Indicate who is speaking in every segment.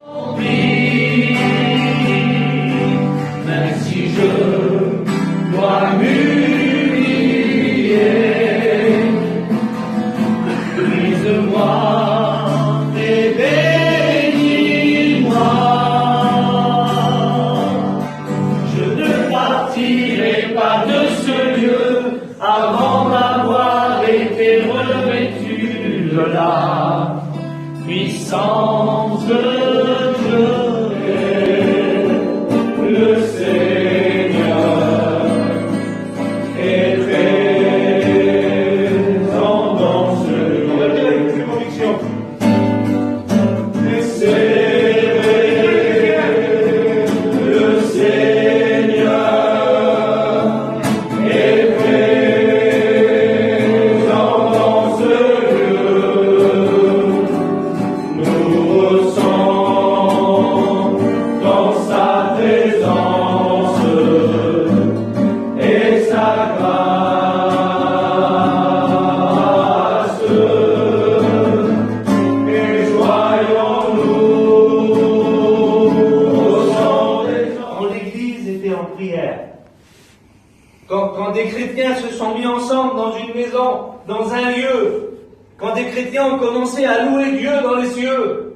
Speaker 1: Oui, même si je dois m'humilier, brise-moi et bénis-moi. Je ne partirai pas de ce lieu avant d'avoir été revêtu de la puissance de Dieu. Le Seigneur est présent dans ce lieu. On va dire avec plus conviction. Le Seigneur est présent dans ce lieu. Nous ressentons dans sa présence et sa grâce. Et joyons-nous au sang des anges.
Speaker 2: Quand l'Église était en prière, quand des chrétiens se sont mis ensemble dans une maison, dans un lieu, quand des chrétiens ont commencé à louer Dieu dans les cieux,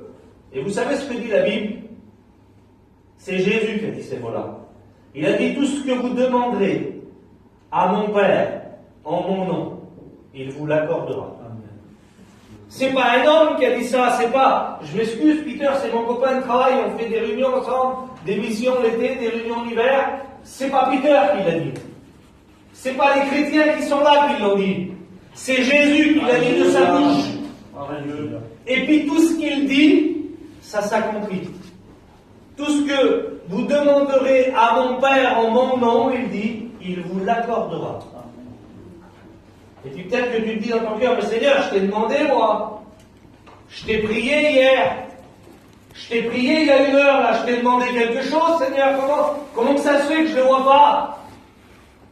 Speaker 2: et vous savez ce que dit la Bible? C'est Jésus qui a dit ces mots-là. Il a dit: tout ce que vous demanderez à mon Père en mon nom, il vous l'accordera. C'est pas un homme qui a dit ça, c'est pas, je m'excuse Peter, c'est mon copain de travail, on fait des réunions ensemble, des missions l'été, des réunions l'hiver, c'est pas Peter qui l'a dit. C'est pas les chrétiens qui sont là qui l'ont dit. C'est Jésus qui l'a dit de sa bouche. Et puis tout ce qu'il dit, ça s'accomplit. Tout ce que vous demanderez à mon Père en mon nom, il dit, il vous l'accordera. Et puis peut-être que tu te dis dans ton cœur: mais Seigneur, je t'ai demandé moi. Je t'ai prié hier. Je t'ai prié il y a 1 heure là. Je t'ai demandé quelque chose, Seigneur. Comment que ça se fait que je ne le vois pas?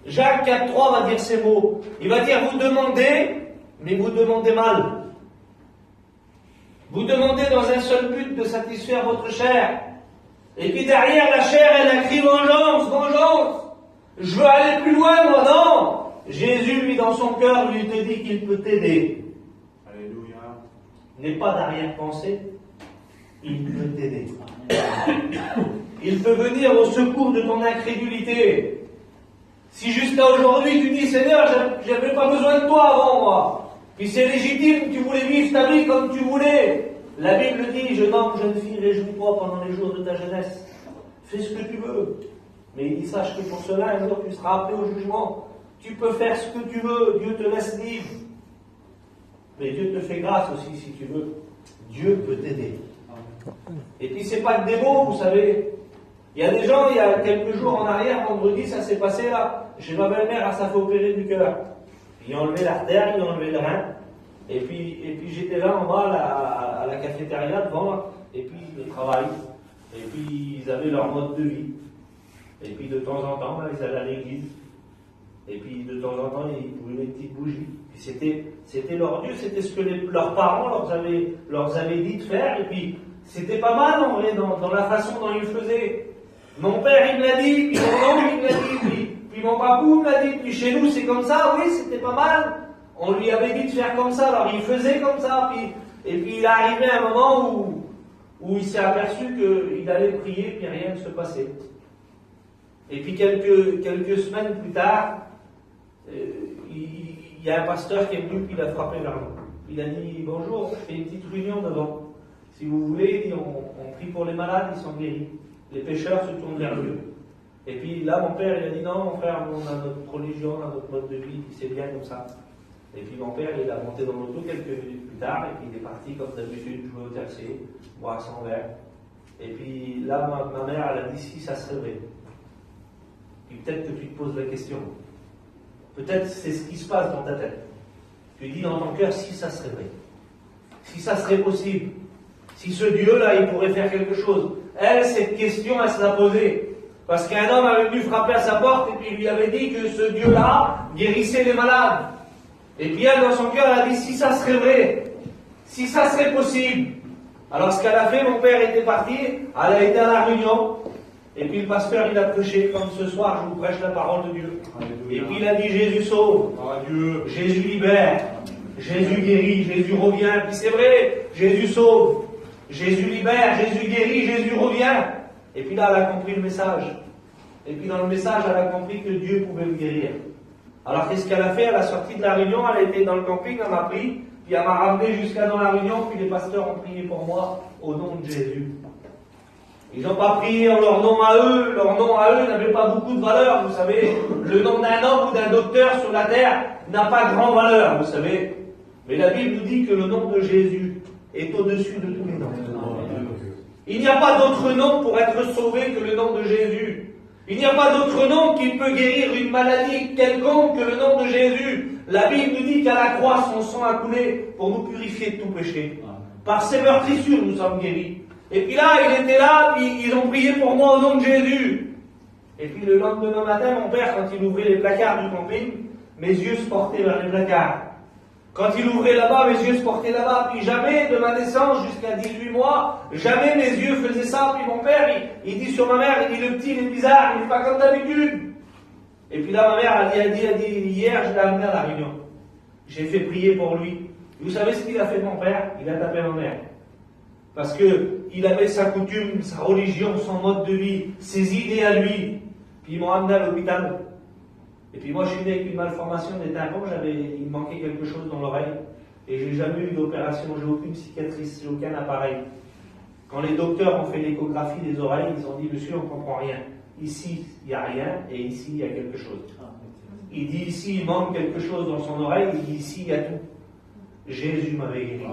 Speaker 2: Jacques 4,3 va dire ces mots. Il va dire: vous demandez, mais vous demandez mal. Vous demandez dans un seul but, de satisfaire votre chair. Et puis derrière la chair, elle a crié: vengeance, vengeance. Je veux aller plus loin, moi, non. Jésus, lui, dans son cœur, lui te dit qu'il peut t'aider.
Speaker 3: Alléluia.
Speaker 2: N'aie pas d'arrière-pensée. Il peut t'aider. Il peut venir au secours de ton incrédulité. Si jusqu'à aujourd'hui tu dis: Seigneur, j'avais pas besoin de toi avant moi. Puis c'est légitime, tu voulais vivre ta vie comme tu voulais. La Bible dit: jeune homme, jeune fille, réjouis-toi pendant les jours de ta jeunesse. Fais ce que tu veux. Mais il dit: sache que pour cela, un jour tu seras appelé au jugement. Tu peux faire ce que tu veux, Dieu te laisse libre. Mais Dieu te fait grâce aussi si tu veux. Dieu peut t'aider. Et puis c'est pas que des mots, vous savez. Il y a des gens, il y a quelques jours en arrière, vendredi, ça s'est passé là. Chez ma belle-mère, elle s'est fait opérer du cœur. Ils ont enlevé l'artère, ils ont enlevé le rein. Et puis j'étais là en bas à la cafétéria devant, et puis le travail. Et puis ils avaient leur mode de vie. Et puis de temps en temps, là, ils allaient à l'église. Et puis de temps en temps, ils brûlaient des petites bougies. Puis c'était leur Dieu, c'était ce que leurs parents leur avaient dit de faire. Et puis c'était pas mal en vrai dans la façon dont ils le faisaient. Mon père il me l'a dit, puis mon oncle il me l'a dit, puis mon papou me l'a dit, puis chez nous c'est comme ça, oui, c'était pas mal. On lui avait dit de faire comme ça, alors il faisait comme ça. Et puis il est arrivé un moment où il s'est aperçu qu'il allait prier, puis rien ne se passait. Et puis quelques semaines plus tard, il y a un pasteur qui est venu, puis il a frappé vers nous. Il a dit: bonjour, je fais une petite réunion devant. Si vous voulez, il dit, on prie pour les malades, ils sont guéris. Les pécheurs se tournent vers Dieu. Et puis là, mon père, il a dit: non, mon frère, on a notre religion, on a notre mode de vie, puis c'est bien comme ça. Et puis mon père, il a monté dans l'auto quelques minutes plus tard, et puis il est parti comme d'habitude, jouer au tercé, boire son verre. Et puis là, ma mère, elle a dit: si ça serait vrai. Puis peut-être que tu te poses la question. Peut-être c'est ce qui se passe dans ta tête. Tu dis dans ton cœur: si ça serait vrai. Si ça serait possible. Si ce Dieu-là, il pourrait faire quelque chose. Elle, cette question, elle se l'a posée. Parce qu'un homme avait venu frapper à sa porte et puis il lui avait dit que ce Dieu-là guérissait les malades. Et puis elle, dans son cœur, elle a dit: si ça serait vrai, si ça serait possible, Alors ce qu'elle a fait, mon père était parti, elle a été à la réunion, et puis le pasteur il a prêché, comme ce soir je vous prêche la parole de Dieu. Et puis il a dit Jésus sauve, Jésus libère, Jésus guérit, Jésus revient. Puis c'est vrai, Jésus sauve, Jésus libère, Jésus guérit, Jésus revient. Et puis là elle a compris le message. Et puis dans le message elle a compris que Dieu pouvait le guérir. Alors qu'est-ce qu'elle a fait? À la sortie de la réunion, elle a été dans le camping, elle m'a pris, puis elle m'a ramené jusqu'à dans la réunion, puis les pasteurs ont prié pour moi au nom de Jésus. Ils n'ont pas prié en leur nom à eux n'avait pas beaucoup de valeur, vous savez. Le nom d'un homme ou d'un docteur sur la terre n'a pas grand valeur, vous savez. Mais la Bible nous dit que le nom de Jésus est au-dessus de tous les noms. Il n'y a pas d'autre nom pour être sauvé que le nom de Jésus. Il n'y a pas d'autre nom qui peut guérir une maladie quelconque que le nom de Jésus. La Bible nous dit qu'à la croix, son sang a coulé pour nous purifier de tout péché. Par ses meurtrissures, nous sommes guéris. Et puis là, il était là, puis ils ont prié pour moi au nom de Jésus. Et puis le lendemain matin, mon père, quand il ouvrait les placards du camping, mes yeux se portaient vers les placards. Quand il ouvrait là-bas, mes yeux se portaient là-bas. Puis jamais, de ma naissance jusqu'à 18 mois, jamais mes yeux faisaient ça. Puis mon père, il dit sur ma mère, il dit le petit, il est bizarre, il n'est pas comme d'habitude. Et puis là, ma mère, elle dit, hier, je l'ai amené à la réunion. J'ai fait prier pour lui. Vous savez ce qu'il a fait, mon père? Il a tapé ma mère. Parce que il avait sa coutume, sa religion, son mode de vie, ses idées à lui. Puis ils m'ont amené à l'hôpital. Et puis moi, je suis né avec une malformation des tympans, il me manquait quelque chose dans l'oreille. Et j'ai jamais eu d'opération, j'ai aucune cicatrice, j'ai aucun appareil. Quand les docteurs ont fait l'échographie des oreilles, ils ont dit, monsieur, on ne comprend rien. Ici, il n'y a rien, et ici, il y a quelque chose. Il dit, ici, il manque quelque chose dans son oreille, il dit, ici, il y a tout. Jésus m'avait guéri.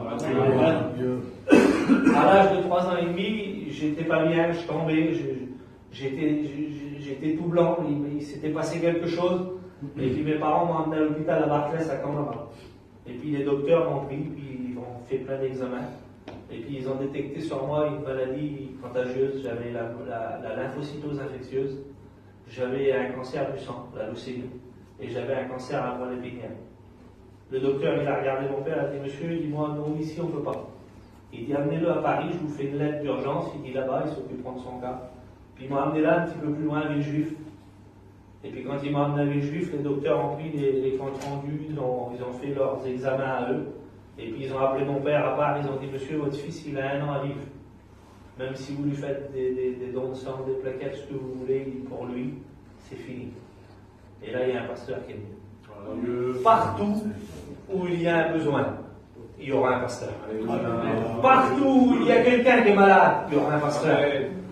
Speaker 2: À l'âge de 3 ans et demi, j'étais pas bien, je tombais, j'étais tout blanc, il s'était passé quelque chose. Et puis mes parents m'ont emmené à l'hôpital à Barclay, à Camara. Et puis les docteurs m'ont pris, puis ils ont fait plein d'examens. Et puis ils ont détecté sur moi une maladie contagieuse, j'avais la lymphocytose infectieuse, j'avais un cancer du sang, la leucémie, et j'avais un cancer à la moelle épinière. Le docteur, il a regardé mon père, il a dit, monsieur, il dit, moi, non, ici, on ne peut pas. Il dit, amenez-le à Paris, je vous fais une lettre d'urgence, il dit, là-bas, ils s'occuperont de son cas. Puis il m'a amené là, un petit peu plus loin, à Villejuif. Et puis quand il m'a amené à Villejuif, les docteurs ont pris les comptes rendus, ils ont fait leurs examens à eux. Et puis ils ont appelé mon père à part, ils ont dit, monsieur, votre fils, il a 1 an à vivre. Même si vous lui faites des dons de sang, des plaquettes, ce que vous voulez, pour lui, c'est fini. Et là, il y a un pasteur qui est venu. Partout où il y a un besoin, il y aura un pasteur. Partout où il y a quelqu'un qui est malade, il y aura un pasteur.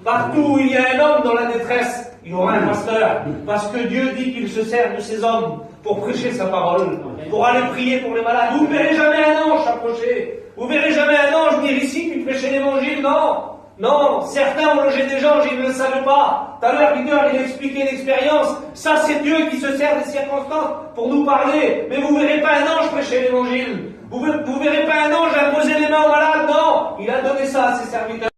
Speaker 2: Partout où il y a un homme dans la détresse, il y aura un pasteur. Parce que Dieu dit qu'il se sert de ces hommes pour prêcher sa parole, pour aller prier pour les malades. Vous ne verrez jamais un ange s'approcher. Vous ne verrez jamais un ange venir ici puis prêcher l'évangile. Non. Non, certains ont logé des anges, ils ne le savaient pas. Tout à l'heure, Peter, il expliquait l'expérience. Ça, c'est Dieu qui se sert des circonstances pour nous parler. Mais vous ne verrez pas un ange prêcher l'évangile. Vous ne verrez pas un ange imposer les mains aux malades. Non, il a donné ça à ses serviteurs.